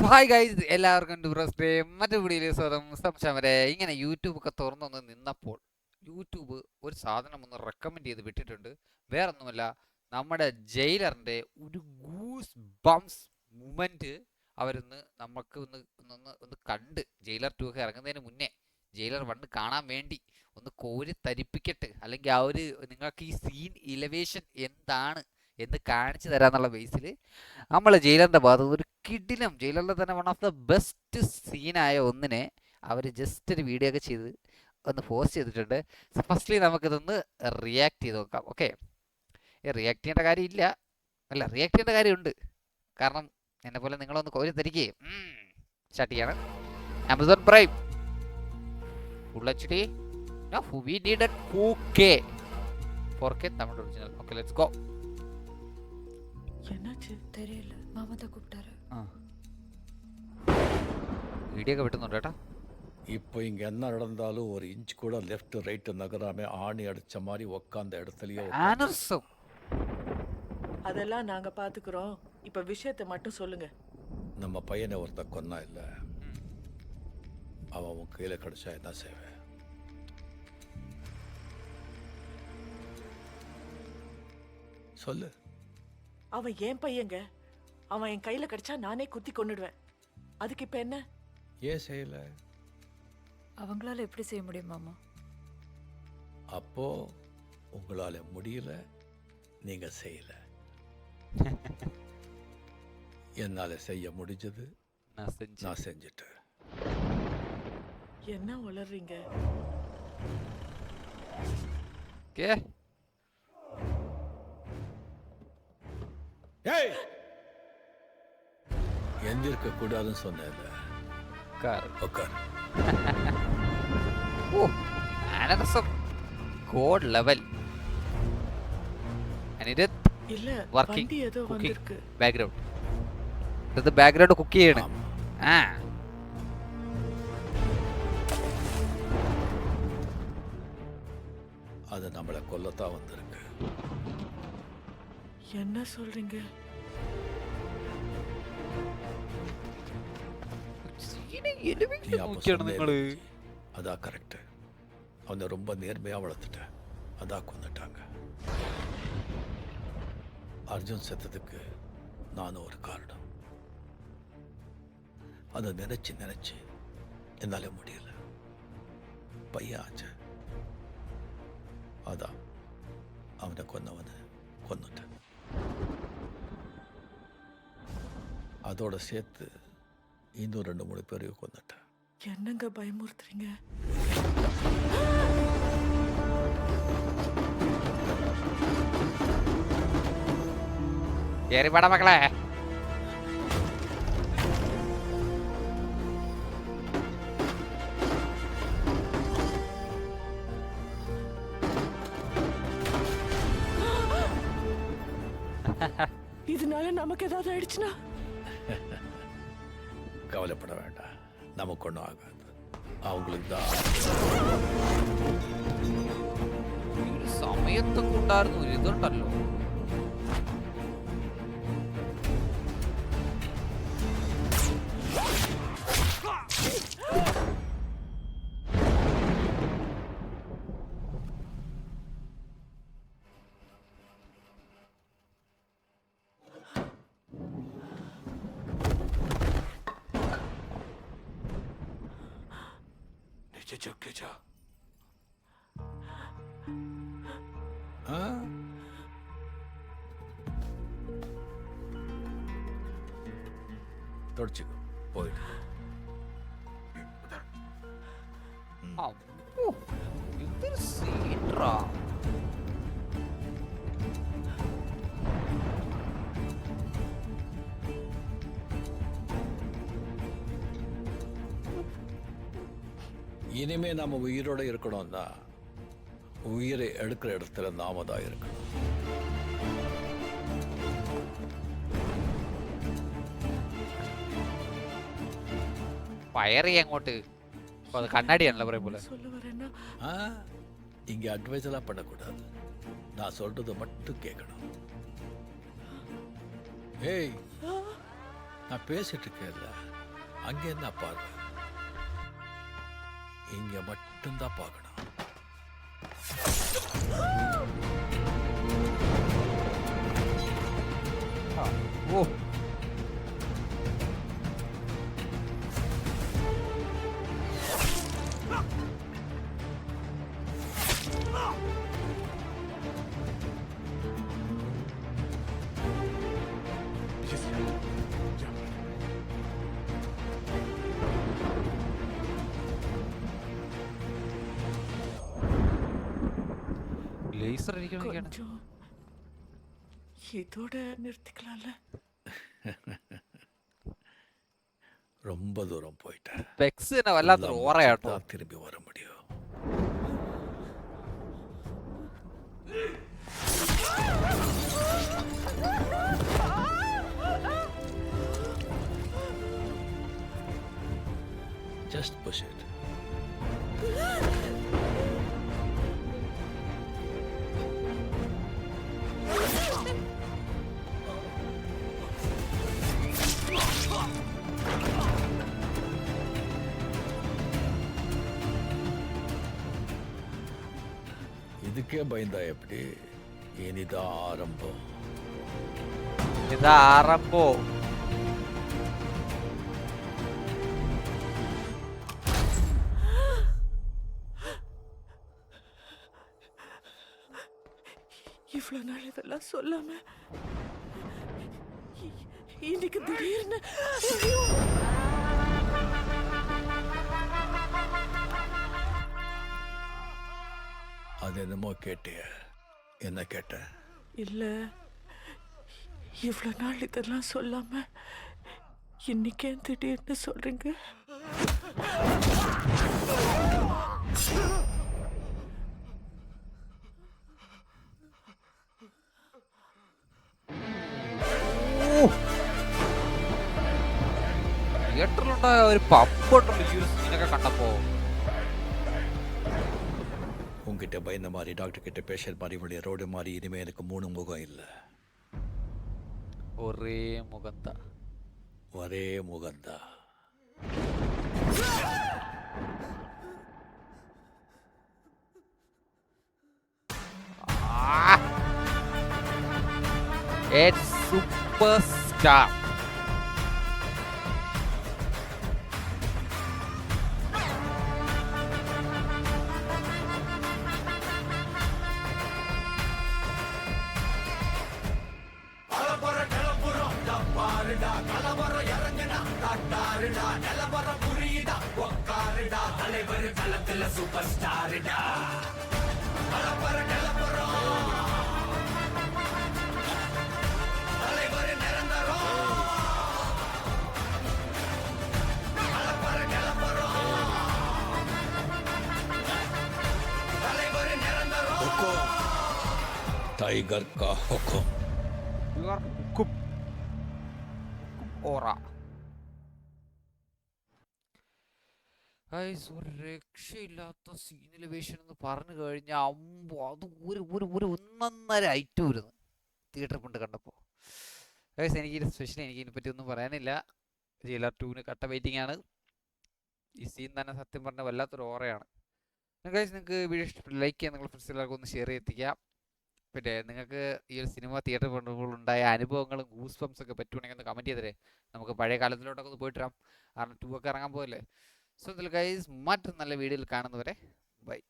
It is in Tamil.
ഹായ് ഗൈസ്, എല്ലാവർക്കും ഡുബ്രസ് ഡേ മറ്റൊരു വീഡിയോയിലേക്ക് സ്വാഗതം. സംശയമരെ ഇങ്ങനെ യൂട്യൂബ് ഒക്കെ തുറന്നൊന്ന് നിന്നപ്പോൾ യൂട്യൂബ് ഒരു സാധനം ഒന്ന് റെക്കമെൻഡ് ചെയ്ത് വിട്ടിട്ടുണ്ട്. വേറൊന്നുമല്ല, നമ്മുടെ ജയിലറിൻ്റെ ഒരു ഗൂസ് ബംസ് മൂമെൻറ്റ് അവരൊന്ന് നമുക്ക് ഒന്ന് കണ്ട് ജയിലർ 2 ഒക്കെ ഇറങ്ങുന്നതിന് മുന്നേ ജയിലർ 1 കാണാൻ വേണ്ടി ഒന്ന് കോരി തരിപ്പിക്കട്ടെ, അല്ലെങ്കിൽ ആ ഒരു നിങ്ങൾക്ക് ഈ സീൻ ഇലവേഷൻ എന്താണ് എന്ന് കാണിച്ചു തരാന്നുള്ള ബേസിൽ നമ്മൾ ജയിലറിൻ്റെ ഭാഗത്ത് ഒരു കിടിലം ജയിലറിലെ തന്നെ വൺ ഓഫ് ദ ബെസ്റ്റ് സീനായ ഒന്നിനെ അവർ ജസ്റ്റ് ഒരു വീഡിയോ ഒക്കെ ചെയ്ത് ഒന്ന് പോസ്റ്റ് ചെയ്തിട്ടുണ്ട്. ഫസ്റ്റ്ലി നമുക്കിതൊന്ന് റിയാക്ട് ചെയ്ത് നോക്കാം. ഓക്കെ, റിയാക്ട് ചെയ്യേണ്ട കാര്യമില്ല, അല്ല റിയാക്ട് ചെയ്യേണ്ട കാര്യമുണ്ട്. കാരണം എന്നെ പോലെ നിങ്ങളൊന്ന് കോരി തരികയും സ്റ്റാർട്ട് ചെയ്യാണ്. Amazon Prime full HD. No, we needed 4K. 4K தமிழ் ஒரிஜினல். Okay, let's go. என்னாச்சு தெரியல, மாமா தான் கூப்பிட்டாரு. வீடியோ விட்டுருந்தோம் டேட்டா. இப்போ இங்கே என்ன நடந்தாலும் ஒரு இன்ச் கூட லெஃப்ட் ரைட்டு நகராம ஆணி அடிச்ச மாதிரி உக்காந்த இடத்துலயே ஆனர்சம். அதெல்லாம் நாங்க பாத்துக்கிறோம். இப்ப விஷயத்தை மட்டும் சொல்லுங்க. நம்ம பையனை ஒருத்த கொன்னா இல்லை, அவன் உன் கையில் கிடைச்சா என்ன செய்வேன்? சொல்லு. அவன் என் பையங்க. அவன் என் கையில கிடைச்சா நானே குத்தி கொன்னுடுவேன். அதுக்கு இப்ப என்ன? ஏன் செய்யல? அவங்களால எப்படி செய்ய முடியும் மாமா? அப்போ உங்களால முடியல, நீங்க செய்யல. என்னால செய்ய முடிஞ்சது நான் செஞ்சுட்டேன். என்ன வளர்றீங்க? கே ஏய், எந்திருக்க கூடாதுன்னு சொன்னேன்ல. உட்கார். ஓ, ஆனர்சம் கோட் லெவல். அனிருத் இல்ல, വർക്കിംഗ് வண்டி ஏதோ வந்திருக்கு. ബാക്ക്ഗ്രൗണ്ട് ഇത് ബാക്ക്ഗ്രൗണ്ട് കുക്ക് ചെയ്യണം. ആ அது நம்மளை கொல்லத்தான் வந்திருக்கு. என்ன சொல்றீங்க? நீ அப்ப சொன்னே அதான் கரெக்ட். அவனை ரொம்ப நேர்மையா வளர்த்துட்டேன், அதான் கொண்டுட்டாங்க. அர்ஜுன் செத்ததுக்கு நானும் ஒரு காரணம். அதை நினைச்சு என்னால முடியல. பையன் ஆச்சு, அதான் அவனை கொன்னுட்டேன். அதோட சேர்த்து இன்னும் 2-3 பேரையும் கொன்னுட்டேன். என்னங்க பயமுறுத்துறீங்க? ஏறி வாடா மகளே. இதனால நமக்கு ஏதாவது ஆயிடுச்சுன்னா? கவலைப்பட வேண்டாம், நமக்கு ஒன்றும் ஆகாது. அவங்களுக்கு தான் സമയത്തൊക്കെ ഉണ്ടായിരുന്നു ഒരു ഇതുണ്ടല്ലോ. தொடச்சிக்கோ, போயிட்டு. അമ്മോ, എന്തൊരു സീൻറാ. இனிமே நம்ம உயிரோட இருக்கணும்னா உயிரை எடுக்கிற இடத்துல நாம தான் இருக்கணும். ഫയർ ചെയ്യാൻ അങ്ങോട്ട് കണ്ണാടിയാണല്ലോ പറയും പോലെ. சொல்ல வரேன்னா இங்க அட்வைஸ் எல்லாம் பண்ணக்கூடாது, நான் சொல்றது மட்டும் கேட்கணும். ஏய், நான் பேசிட்டு இருக்கேன்ல, அங்கே என்ன பார்வை? இங்க மட்டும்தான் பார்க்கணும். ஓ லேசர் அடிக்கணும். கொஞ்சம் இதோட நிறுத்திக்கலாம்ல. ரொம்ப தூரம் போயிட்டேன். பெக்ஸ் என்ன வல்லாத ஓரையாட்டம். தான் திரும்பி வர முடியும். Just push it. இதுக்கே பயந்தா எப்படி? இனிதான் ஆரம்பம். இதான் ஆரம்பம். இவ்வளவு நாள் இதெல்லாம் சொல்லாம இன்னைக்கு திடீர்னு ஐயோ! அது என்னமோ கேட்டிய? என்ன கேட்ட? இல்ல, இவ்வளவு நாள் இதெல்லாம் சொல்லாம இன்னைக்கே திடீர்னு சொல்றீங்க. തിയേറ്ററിലുണ്ടായ ഒരു പപ്പുണ്ടല്ലോ ഈ ഒരു സീനൊക്കെ കണ്ടപ്പോ. உங்ககிட்ட பயந்த மாதிரி, டாக்டர் கிட்ட பேஷண்ட் மாதிரி, இவளுடைய ரோடு மாதிரி இனிமே எனக்கு 3 முகம் இல்லை. ஒரே முகம்தான். ஒரே முகம்தான். It's superstar. टाइगर का हुक्म. ഓറ ഒരു രക്ഷയില്ലാത്ത സീൻ എലിവേഷൻ എന്ന് പറഞ്ഞു കഴിഞ്ഞാൽ അമ്പോ അത് ഒരു ഒന്നൊന്നര ഐറ്റം വരുന്നു തിയേറ്ററിൽ കൊണ്ട് കണ്ടപ്പോൾ. എനിക്ക് സ്പെഷ്യലി എനിക്ക് ഇതിനെ പറ്റി ഒന്നും പറയാനില്ല. ജയിലർ 2 കട്ട വെയിറ്റിംഗ് ആണ്. ഈ സീൻ തന്നെ സത്യം പറഞ്ഞാൽ വല്ലാത്തൊരു ഓറയാണ്. നിങ്ങൾക്ക് വീഡിയോ ഇഷ്ടപ്പെട്ട് ലൈക്ക് ചെയ്യാൻ നിങ്ങളുടെ ഫ്രണ്ട്സ് എല്ലാവർക്കും ഒന്ന് ഷെയർ ചെയ്തെത്തിക്കാം. പിന്നെ നിങ്ങൾക്ക് ഈ ഒരു സിനിമ തിയേറ്ററിൽ കൊണ്ടുപോകുമ്പോൾ ഉണ്ടായ അനുഭവങ്ങളും ഗൂസ് ബംസ് ഒക്കെ പറ്റുവാണെങ്കിൽ ഒന്ന് കമൻറ്റ് ചെയ്തേ. നമുക്ക് പഴയ കാലത്തിലോട്ടൊക്കെ ഒന്ന് പോയിട്ട് വരാം. കാരണം 2 ഒക്കെ ഇറങ്ങാൻ പോകല്ലേ. സോ ഇതിൽ ഗൈസ് മറ്റൊരു നല്ല വീഡിയോയിൽ കാണുന്നവരെ ബൈ.